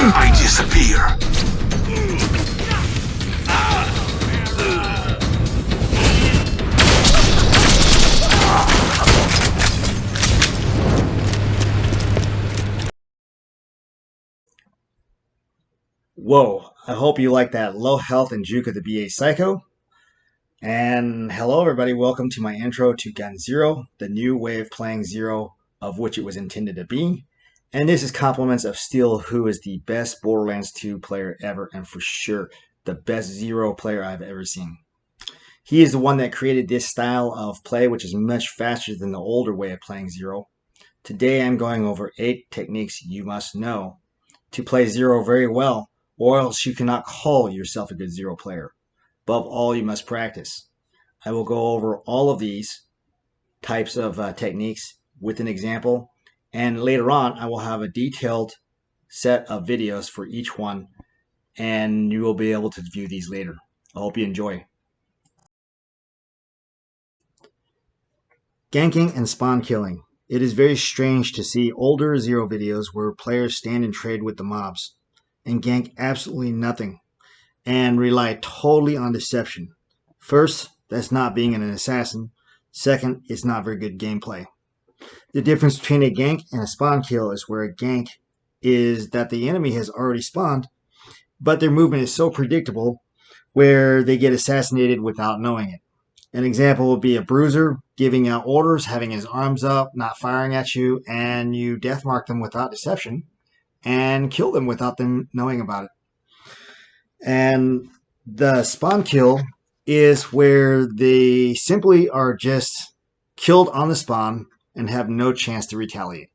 I disappear. Whoa, I hope you like that low health and juke of the BA Psycho. And hello everybody, welcome to my intro to Gun Zero, the new way of playing Zero of which it was intended to be. And this is compliments of Steel, who is the best Borderlands 2 player ever, and for sure the best Zero player I've ever seen. He is the one that created this style of play, which is much faster than the older way of playing Zero. Today I'm going over 8 techniques you must know to play Zero very well, or else you cannot call yourself a good Zero player. Above all, you must practice. I will go over all of these types of techniques with an example, and later on I will have a detailed set of videos for each one, and you will be able to view these later. I hope you enjoy. Ganking and spawn killing. It is very strange to see older Zero videos where players stand and trade with the mobs and gank absolutely nothing and rely totally on deception. First, that's not being an assassin. Second, it's not very good gameplay. The difference between a gank and a spawn kill is where a gank is that the enemy has already spawned, but their movement is so predictable where they get assassinated without knowing it. An example would be a bruiser giving out orders, having his arms up, not firing at you, and you deathmark them without deception and kill them without them knowing about it. And the spawn kill is where they simply are just killed on the spawn and have no chance to retaliate.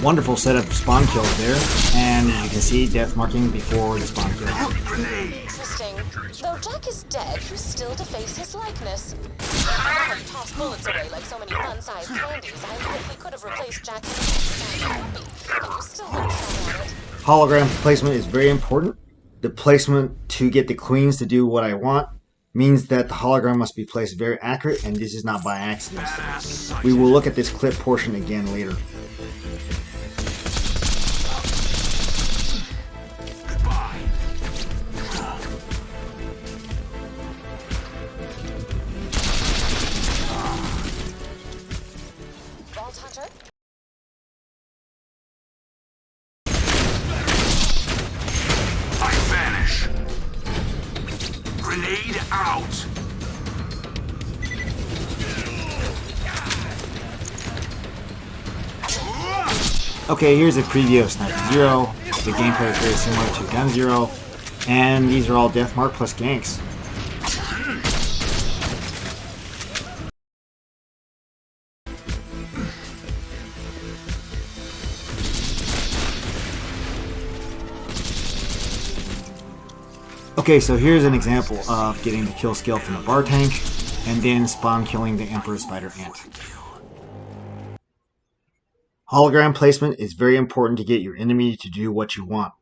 Wonderful set of spawn kills there, and you can see death marking before the spawn kill. Interesting. Though Jack is dead, you still deface his likeness. If you toss bullets away like so many fun-sized candies, I likely could have replaced Jack with a standard but you still look fun at it. Hologram placement is very important. The placement to get the queens to do what I want means that the hologram must be placed very accurate, and this is not by accident. We will look at this clip portion again later. Grenade out! Okay, here's a preview of Sniper Zero. The gameplay is very similar to Gun Zero, and these are all deathmark plus ganks. Okay, so here's an example of getting the kill skill from the bar tank, and then spawn killing the Emperor Spider Ant. Hologram placement is very important to get your enemy to do what you want.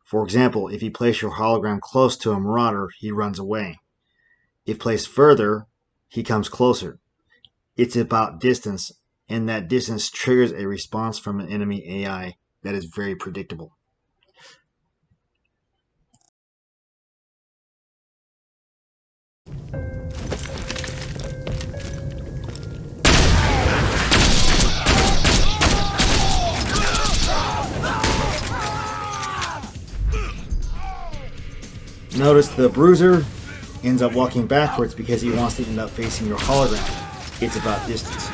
For example, if you place your hologram close to a marauder, he runs away. If placed further, he comes closer. It's about distance, and that distance triggers a response from an enemy AI that is very predictable. Notice the bruiser ends up walking backwards because he wants to end up facing your hologram. It's about distance.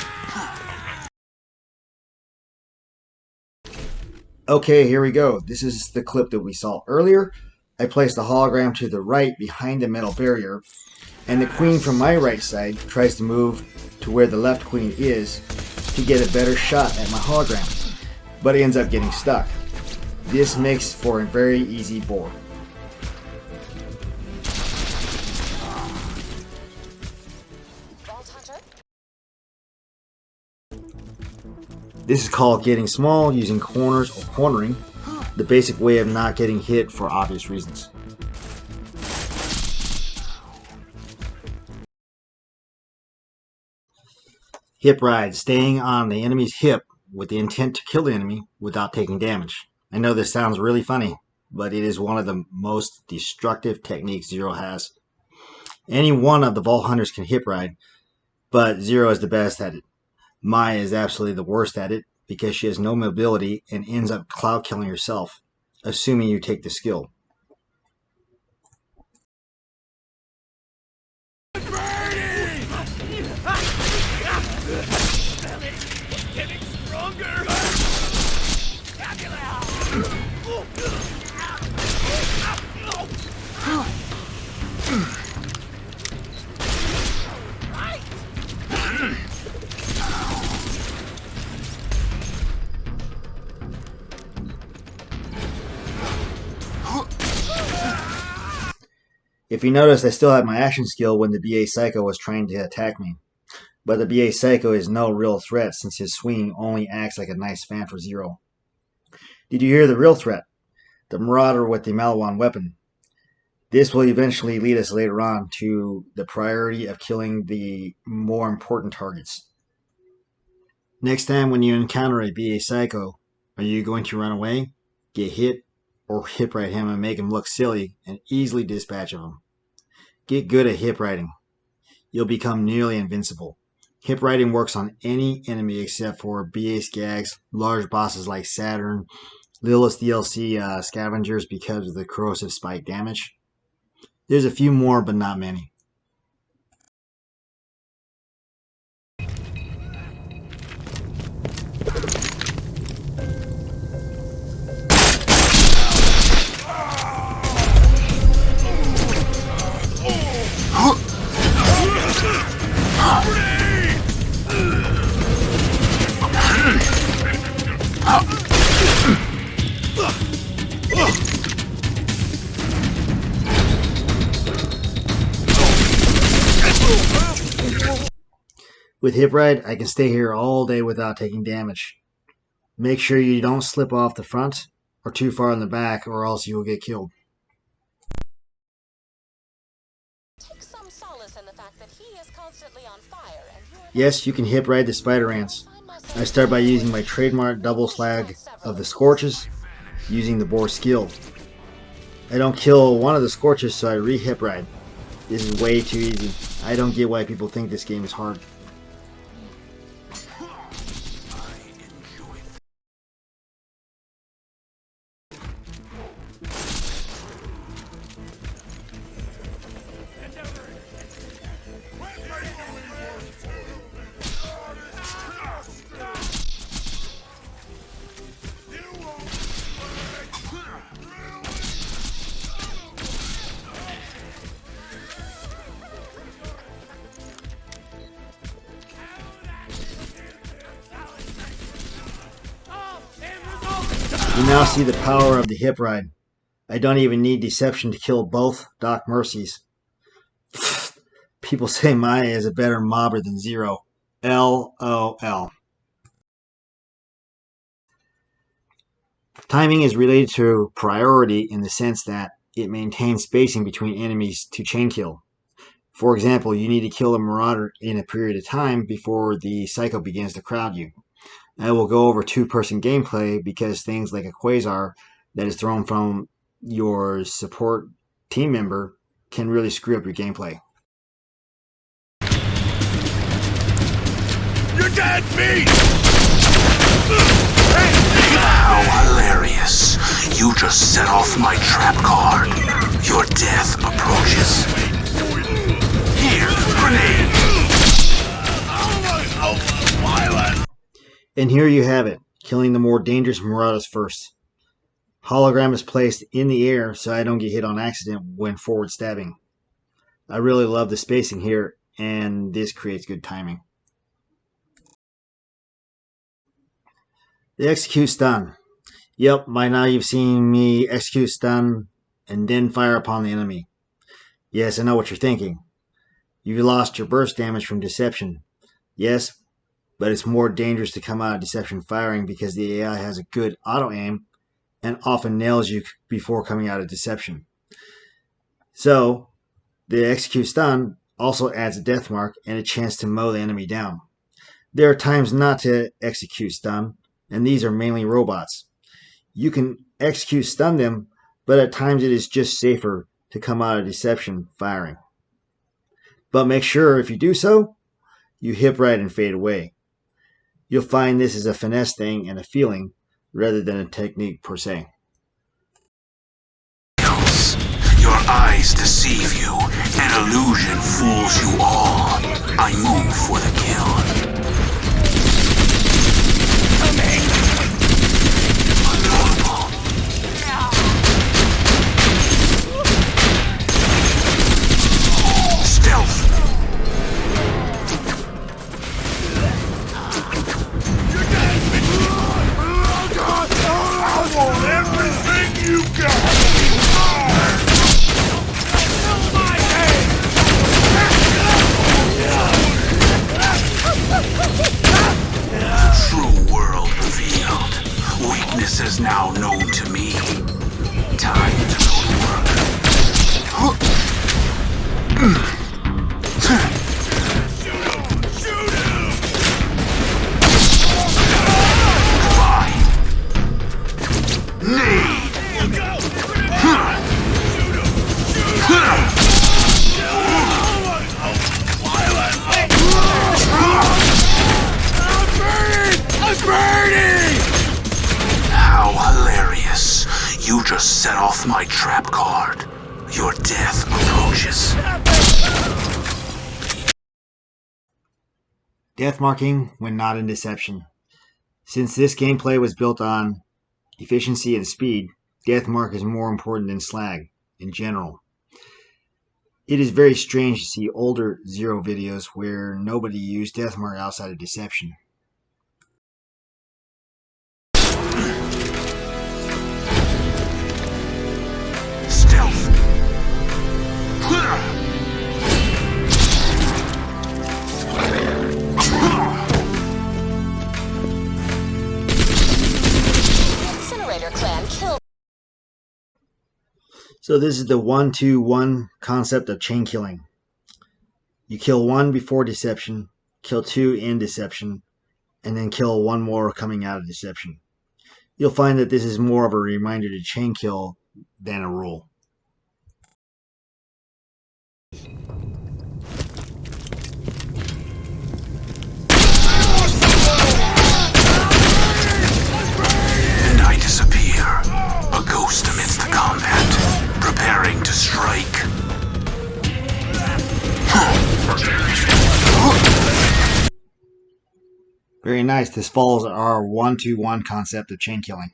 Okay, here we go. This is the clip that we saw earlier. I placed the hologram to the right behind the metal barrier, and the queen from my right side tries to move to where the left queen is to get a better shot at my hologram, but it ends up getting stuck. This makes for a very easy bore. This is called getting small using corners or cornering, the basic way of not getting hit for obvious reasons. Hip ride, staying on the enemy's hip with the intent to kill the enemy without taking damage. I know this sounds really funny, but it is one of the most destructive techniques Zero has. Any one of the Vault Hunters can hip ride, but Zero is the best at it. Maya is absolutely the worst at it because she has no mobility and ends up cloud killing herself, assuming you take the skill. If you notice, I still have my action skill when the BA Psycho was trying to attack me. But the BA Psycho is no real threat since his swing only acts like a nice fan for Zero. Did you hear the real threat? The Marauder with the Malawan weapon. This will eventually lead us later on to the priority of killing the more important targets. Next time when you encounter a BA Psycho, are you going to run away, get hit, or hip ride him and make him look silly and easily dispatch of him? Get good at hip riding. You'll become nearly invincible. Hip riding works on any enemy except for BA Skags, large bosses like Saturn, Lilith's DLC scavengers because of the corrosive spike damage. There's a few more, but not many. With Hip Ride, I can stay here all day without taking damage. Make sure you don't slip off the front or too far in the back, or else you will get killed. Take some solace in the fact that he is constantly on fire, and Yes, you can Hip Ride the Spider Ants. I start by using my trademark double slag of the Scorches, using the Boar skill. I don't kill one of the Scorches, so I re-Hip Ride. This is way too easy. I don't get why people think this game is hard. You now see the power of the Hip Ride. I don't even need Deception to kill both Doc Mercies. People say Maya is a better mobber than Zero. LOL. Timing is related to priority in the sense that it maintains spacing between enemies to chain kill. For example, you need to kill a Marauder in a period of time before the Psycho begins to crowd you. I will go over two-person gameplay because things like a Quasar that is thrown from your support team member can really screw up your gameplay. You're dead beat! How hilarious. You just set off my trap card. Your death approaches. Here, grenade! And here you have it, killing the more dangerous Marauders first. Hologram is placed in the air so I don't get hit on accident when forward stabbing. I really love the spacing here, and this creates good timing. The execute stun. Yep, by now you've seen me execute stun and then fire upon the enemy. Yes, I know what you're thinking. You lost your burst damage from Deception. Yes, but it's more dangerous to come out of deception firing because the AI has a good auto-aim and often nails you before coming out of deception. So, the execute stun also adds a death mark and a chance to mow the enemy down. There are times not to execute stun, and these are mainly robots. You can execute stun them, but at times it is just safer to come out of deception firing. But make sure if you do so, you hip right and fade away. You'll find this is a finesse thing and a feeling rather than a technique per se. Your eyes deceive you, an illusion fools you all. I move for the kill. Adorable. Stealth. I want everything you got. True world revealed. Weakness is now known to me. Time to go to work. Shoot him! Goodbye. Need. Burning! How hilarious. You just set off my trap card. Your death approaches. Death marking when not in deception. Since this gameplay was built on efficiency and speed, death mark is more important than slag in general. It is very strange to see older Zero videos where nobody used death mark outside of deception. Stealth. Incinerator clan killed. So this is the 1-2-1 concept of chain killing. You kill one before deception, kill two in deception, and then kill one more coming out of deception. You'll find that this is more of a reminder to chain kill than a rule. And I disappear, a ghost amidst the combat, preparing to strike. Very nice. This follows our 1-2-1 concept of chain killing.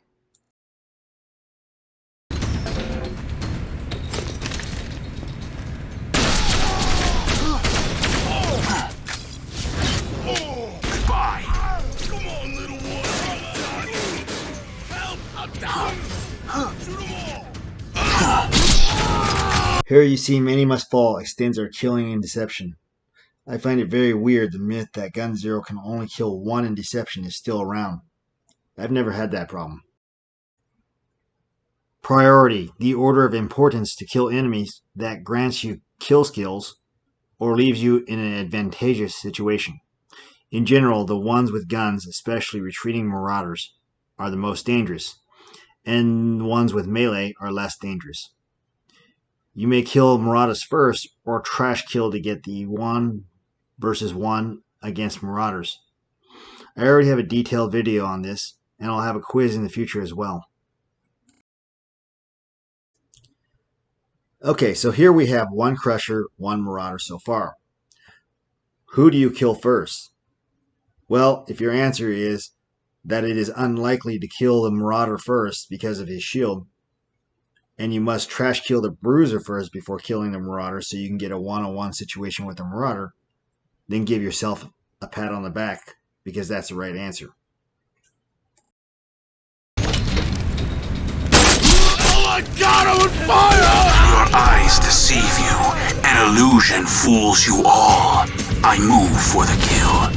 Goodbye. Come on, little one. Help! I'm down. Shoot them all. Here you see many must fall extends our killing in deception. I find it very weird the myth that Gun Zero can only kill one in deception is still around. I've never had that problem. Priority, the order of importance to kill enemies that grants you kill skills or leaves you in an advantageous situation. In general, the ones with guns, especially retreating marauders, are the most dangerous, and the ones with melee are less dangerous. You may kill marauders first or trash kill to get the 1 versus 1 against marauders. I already have a detailed video on this, and I'll have a quiz in the future as well. Okay, so here we have 1 crusher, 1 marauder so far. Who do you kill first? Well, if your answer is that it is unlikely to kill the marauder first because of his shield, and you must trash kill the bruiser first before killing the marauder so you can get a one-on-one situation with the marauder, then give yourself a pat on the back because that's the right answer. Oh my God, I'm on fire! Your eyes deceive you. An illusion fools you all. I move for the kill.